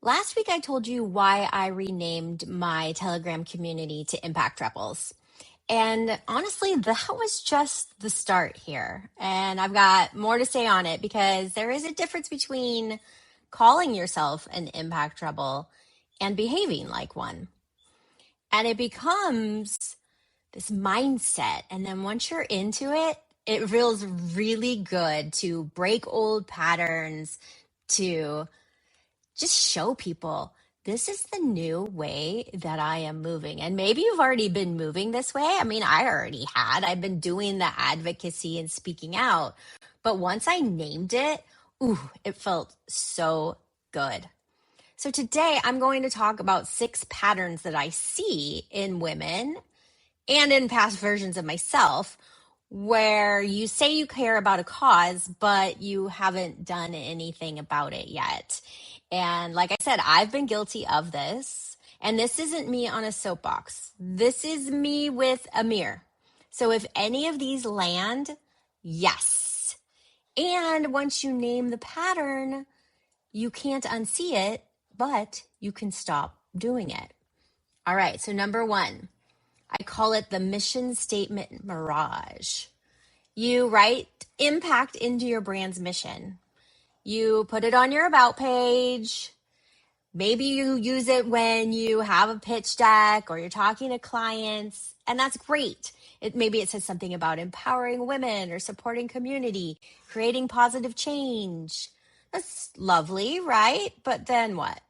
Last week, I told you why I renamed my Telegram community to Impact Rebels. And honestly, that was just the start here. And I've got more to say on it because there is a difference between calling yourself an Impact Rebel and behaving like one. And it becomes this mindset. And then once you're into it, it feels really good to break old patterns, to just show people this is the new way that I am moving. And maybe you've already been moving this way. I mean, I already had. I've been doing the advocacy and speaking out. But once I named it, it felt so good. So today I'm going to talk about 6 patterns that I see in women and in past versions of myself where you say you care about a cause, but you haven't done anything about it yet. And like I said, I've been guilty of this. And this isn't me on a soapbox. This is me with a mirror. So if any of these land, yes. And once you name the pattern, you can't unsee it, but you can stop doing it. All right, so number 1. I call it the Mission Statement Mirage. You write impact into your brand's mission. You put it on your about page. Maybe you use it when you have a pitch deck or you're talking to clients, and that's great. Maybe it says something about empowering women or supporting community, creating positive change. That's lovely, right? But then what?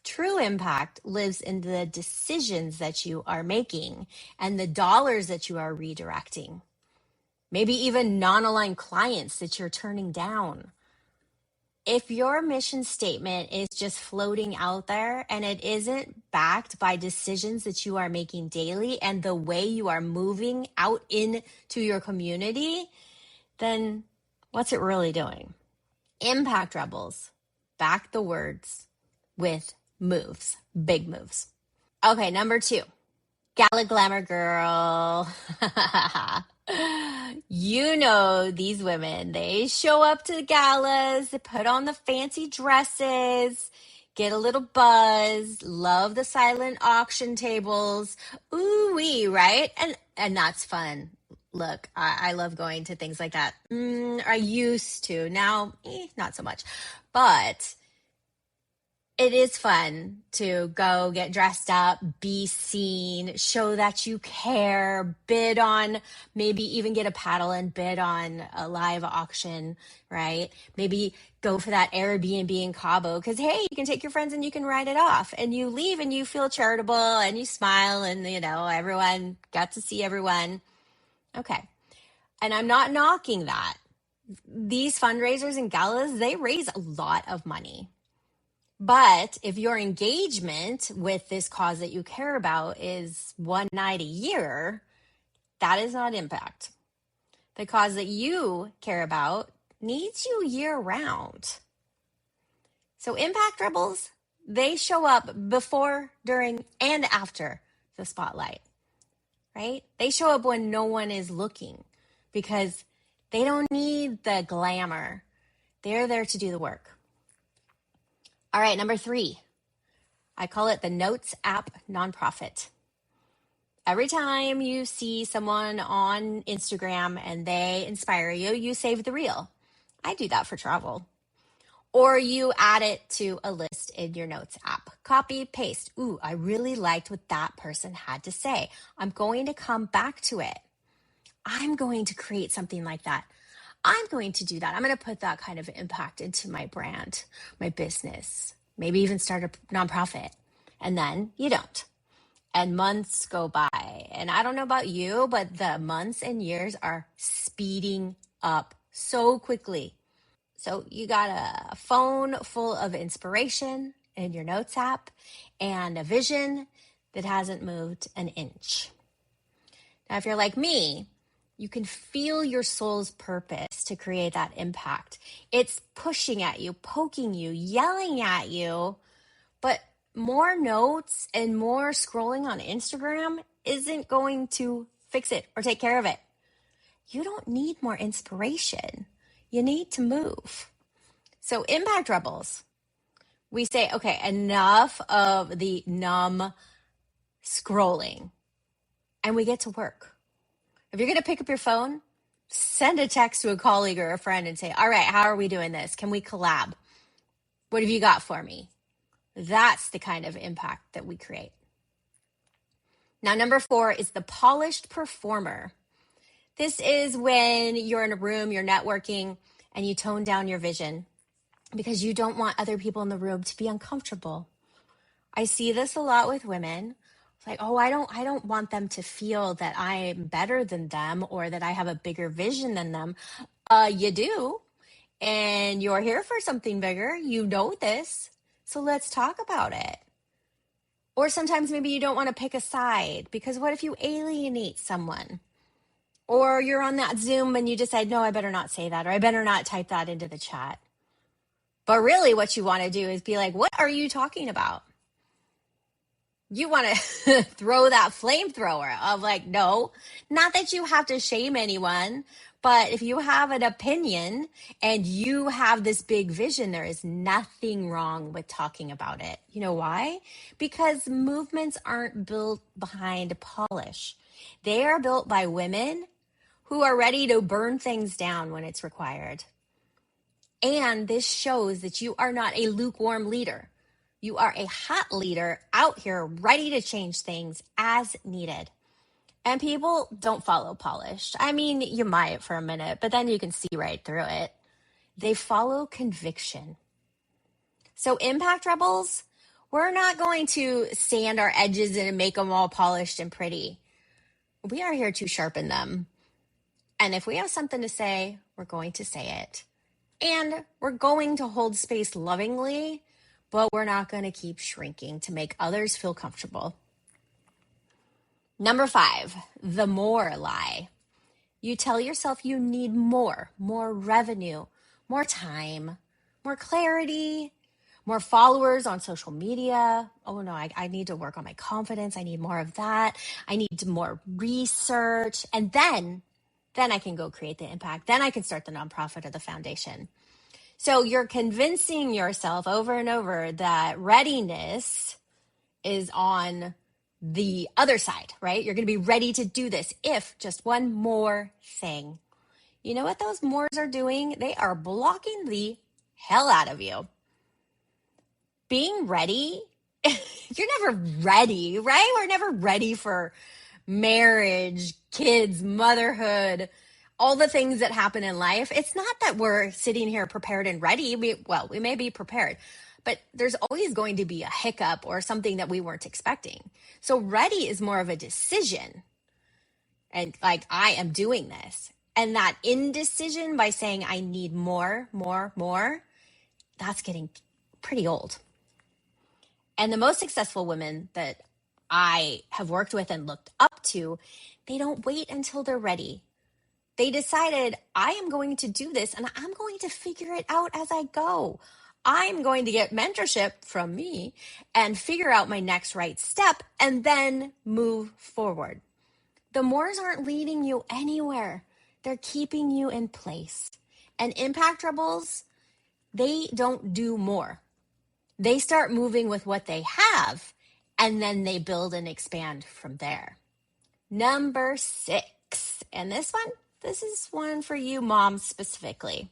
True impact lives in the decisions that you are making and the dollars that you are redirecting. Maybe even non-aligned clients that you're turning down. If your mission statement is just floating out there and it isn't backed by decisions that you are making daily and the way you are moving out into your community, then what's it really doing? Impact Rebels back the words with moves, big moves. Okay, number 2, Gala Glamour Girl. You know these women, they show up to the galas, they put on the fancy dresses, get a little buzz, love the silent auction tables, ooh-wee, right? And that's fun. Look, I love going to things like that. I used to. Now, not so much. But it is fun to go get dressed up, be seen, show that you care, bid on, maybe even get a paddle and bid on a live auction, right? Maybe go for that Airbnb in Cabo because, hey, you can take your friends and you can write it off. And you leave and you feel charitable and you smile and, everyone got to see everyone. Okay. And I'm not knocking that. These fundraisers and galas, they raise a lot of money. But if your engagement with this cause that you care about is one night a year, that is not impact. The cause that you care about needs you year round. So Impact Rebels, they show up before, during, and after the spotlight, right? They show up when no one is looking because they don't need the glamour. They're there to do the work. All right, number 3, I call it the Notes app nonprofit. Every time you see someone on Instagram and they inspire you, you save the reel. I do that for travel. Or you add it to a list in your Notes app. Copy, paste. Ooh, I really liked what that person had to say. I'm going to come back to it. I'm going to create something like that. I'm going to do that. I'm going to put that kind of impact into my brand, my business, maybe even start a nonprofit. And then you don't. And months go by. And I don't know about you, but the months and years are speeding up so quickly. So you got a phone full of inspiration in your Notes app and a vision that hasn't moved an inch. Now, if you're like me, you can feel your soul's purpose to create that impact. It's pushing at you, poking you, yelling at you, but more notes and more scrolling on Instagram isn't going to fix it or take care of it. You don't need more inspiration. You need to move. So Impact Rebels, We say, okay, enough of the numb scrolling, and we get to work. If you're going to pick up your phone, send a text to a colleague or a friend and say, all right, how are we doing this? Can we collab? What have you got for me? That's the kind of impact that we create. Now, number 4 is the polished performer. This is when you're in a room, you're networking, and you tone down your vision because you don't want other people in the room to be uncomfortable. I see this a lot with women. It's like, oh, I don't want them to feel that I'm better than them or that I have a bigger vision than them. You do. And you're here for something bigger. You know this. So let's talk about it. Or sometimes maybe you don't want to pick a side because what if you alienate someone? Or you're on that Zoom and you decide, no, I better not say that, or I better not type that into the chat. But really what you want to do is be like, what are you talking about? You want to throw that flamethrower of like, no, not that you have to shame anyone, but if you have an opinion and you have this big vision, there is nothing wrong with talking about it. You know why? Because movements aren't built behind polish. They are built by women who are ready to burn things down when it's required. And this shows that you are not a lukewarm leader. You are a hot leader out here ready to change things as needed. And people don't follow polished. I mean, you might for a minute, but then you can see right through it. They follow conviction. So impact rebels, we're not going to sand our edges and make them all polished and pretty. We are here to sharpen them. And if we have something to say, we're going to say it. And we're going to hold space lovingly, but we're not going to keep shrinking to make others feel comfortable. Number 5, the more lie. You tell yourself you need more revenue, more time, more clarity, more followers on social media. Oh no, I need to work on my confidence. I need more of that. I need more research. And then I can go create the impact. Then I can start the nonprofit or the foundation. So you're convincing yourself over and over that readiness is on the other side, right? You're going to be ready to do this if just one more thing. You know what those mores are doing? They are blocking the hell out of you. Being ready, you're never ready, right? We're never ready for marriage, kids, motherhood, all the things that happen in life. It's not that we're sitting here prepared and ready. We may be prepared, but there's always going to be a hiccup or something that we weren't expecting. So ready is more of a decision. And like, I am doing this. And that indecision by saying I need more, that's getting pretty old. And the most successful women that I have worked with and looked up to, they don't wait until they're ready. They decided, I am going to do this and I'm going to figure it out as I go. I'm going to get mentorship from me and figure out my next right step and then move forward. The mores aren't leading you anywhere. They're keeping you in place. And impact rebels, they don't do more. They start moving with what they have, and then they build and expand from there. Number 6, and this is one for you moms specifically.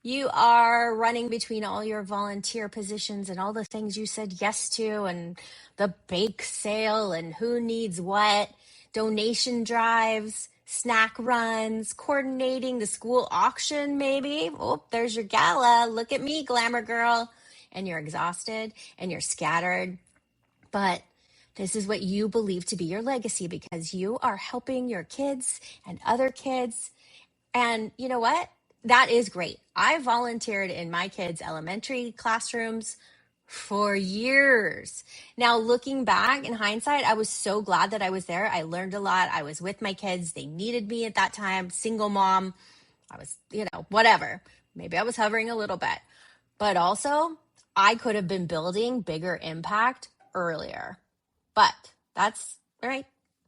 You are running between all your volunteer positions and all the things you said yes to and the bake sale and who needs what, donation drives, snack runs, coordinating the school auction maybe. Oh, there's your gala. Look at me, glamour girl. And you're exhausted and you're scattered. But this is what you believe to be your legacy because you are helping your kids and other kids. And you know what? That is great. I volunteered in my kids' elementary classrooms for years. Now, looking back in hindsight, I was so glad that I was there. I learned a lot. I was with my kids. They needed me at that time. Single mom. I was, whatever. Maybe I was hovering a little bit. But also, I could have been building bigger impact earlier. But that's all right.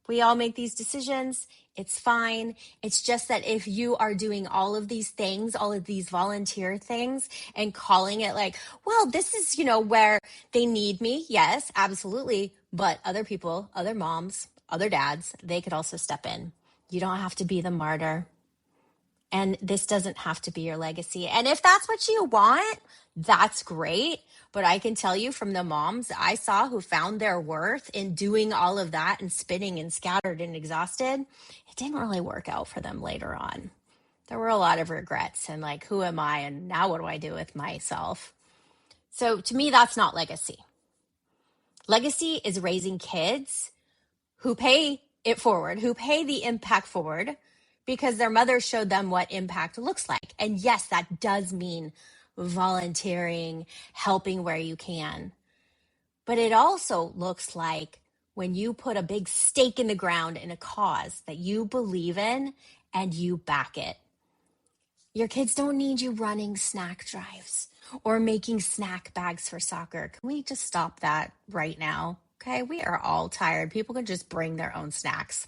We all make these decisions. It's fine. It's just that if you are doing all of these things, all of these volunteer things and calling it like, well, this is, where they need me. Yes, absolutely. But other people, other moms, other dads, they could also step in. You don't have to be the martyr. And this doesn't have to be your legacy. And if that's what you want, that's great. But I can tell you from the moms I saw who found their worth in doing all of that and spinning and scattered and exhausted, it didn't really work out for them later on. There were a lot of regrets and like, who am I? And now what do I do with myself? So to me, that's not legacy. Legacy is raising kids who pay it forward, who pay the impact forward, because their mother showed them what impact looks like. And yes, that does mean volunteering, helping where you can. But it also looks like when you put a big stake in the ground in a cause that you believe in and you back it. Your kids don't need you running snack drives or making snack bags for soccer. Can we just stop that right now? Okay, we are all tired. People can just bring their own snacks.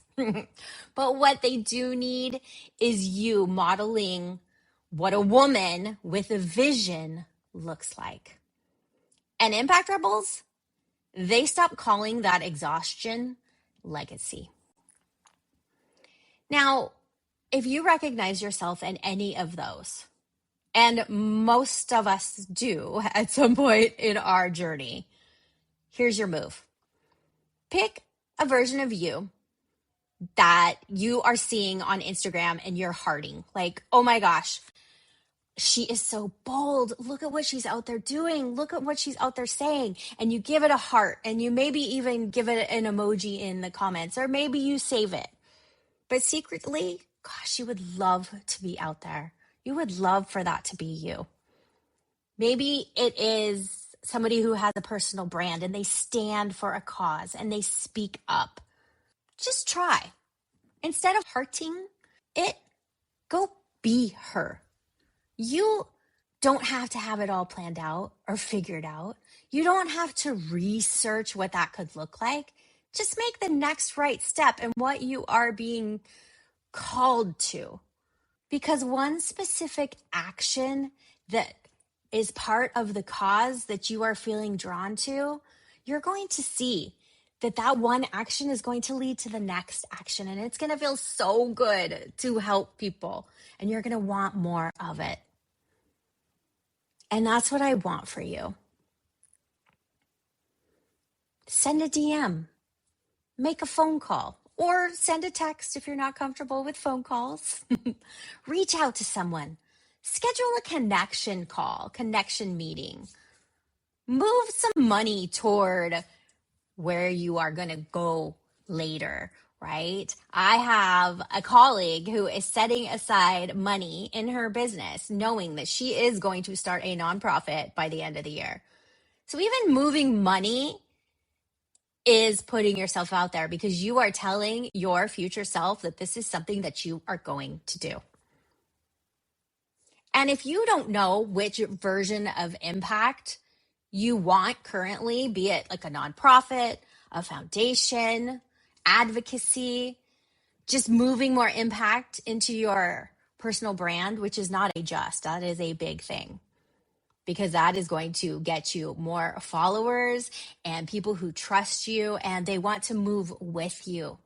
But what they do need is you modeling what a woman with a vision looks like. And Impact Rebels, they stopped calling that exhaustion legacy. Now, if you recognize yourself in any of those, and most of us do at some point in our journey, here's your move. Pick a version of you that you are seeing on Instagram and you're hearting. Like, oh my gosh, she is so bold. Look at what she's out there doing. Look at what she's out there saying. And you give it a heart and you maybe even give it an emoji in the comments, or maybe you save it. But secretly, gosh, you would love to be out there. You would love for that to be you. Maybe it is somebody who has a personal brand and they stand for a cause and they speak up. Just try. Instead of hearting it, go be her. You don't have to have it all planned out or figured out. You don't have to research what that could look like. Just make the next right step in what you are being called to. Because one specific action that is part of the cause that you are feeling drawn to, you're going to see that one action is going to lead to the next action. And it's going to feel so good to help people. And you're going to want more of it. And that's what I want for you. Send a DM. Make a phone call. Or send a text if you're not comfortable with phone calls. Reach out to someone. Schedule a connection call, connection meeting. Move some money toward where you are going to go later, right? I have a colleague who is setting aside money in her business, knowing that she is going to start a nonprofit by the end of the year. So even moving money is putting yourself out there, because you are telling your future self that this is something that you are going to do. And if you don't know which version of impact you want currently, be it like a nonprofit, a foundation, advocacy, just moving more impact into your personal brand, which is not that is a big thing. Because that is going to get you more followers and people who trust you and they want to move with you.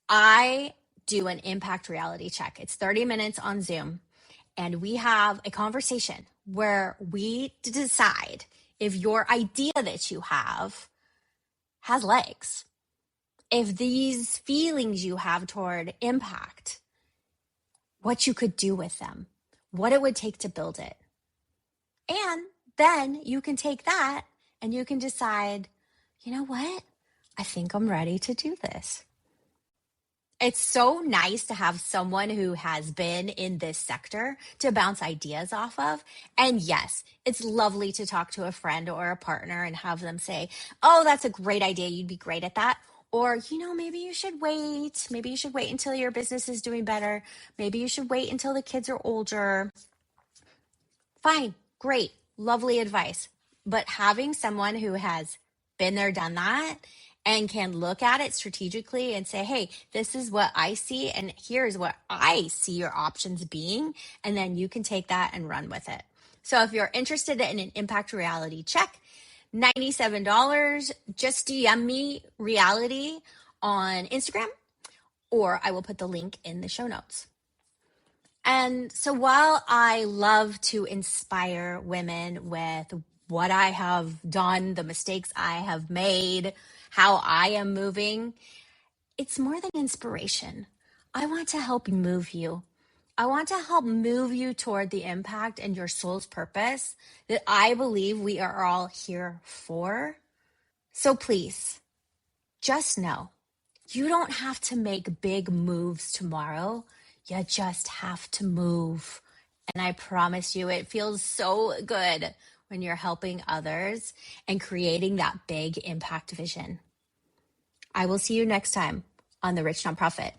I do an impact reality check. It's 30 minutes on Zoom, and we have a conversation where we decide if your idea that you have has legs, if these feelings you have toward impact, what you could do with them, what it would take to build it. And then you can take that and you can decide, you know what? I think I'm ready to do this. It's so nice to have someone who has been in this sector to bounce ideas off of. And yes, it's lovely to talk to a friend or a partner and have them say, oh, that's a great idea. You'd be great at that. Or, maybe you should wait. Maybe you should wait until your business is doing better. Maybe you should wait until the kids are older. Fine. Great, lovely advice. But having someone who has been there, done that, and can look at it strategically and say, hey, this is what I see, and here's what I see your options being. And then you can take that and run with it. So if you're interested in an impact reality check, $97, just DM me reality on Instagram, or I will put the link in the show notes. And so while I love to inspire women with what I have done, the mistakes I have made, how I am moving, it's more than inspiration. I want to help move you. I want to help move you toward the impact and your soul's purpose that I believe we are all here for. So please, just know, you don't have to make big moves tomorrow. You just have to move. And I promise you, it feels so good when you're helping others and creating that big impact vision. I will see you next time on The Rich Nonprofit.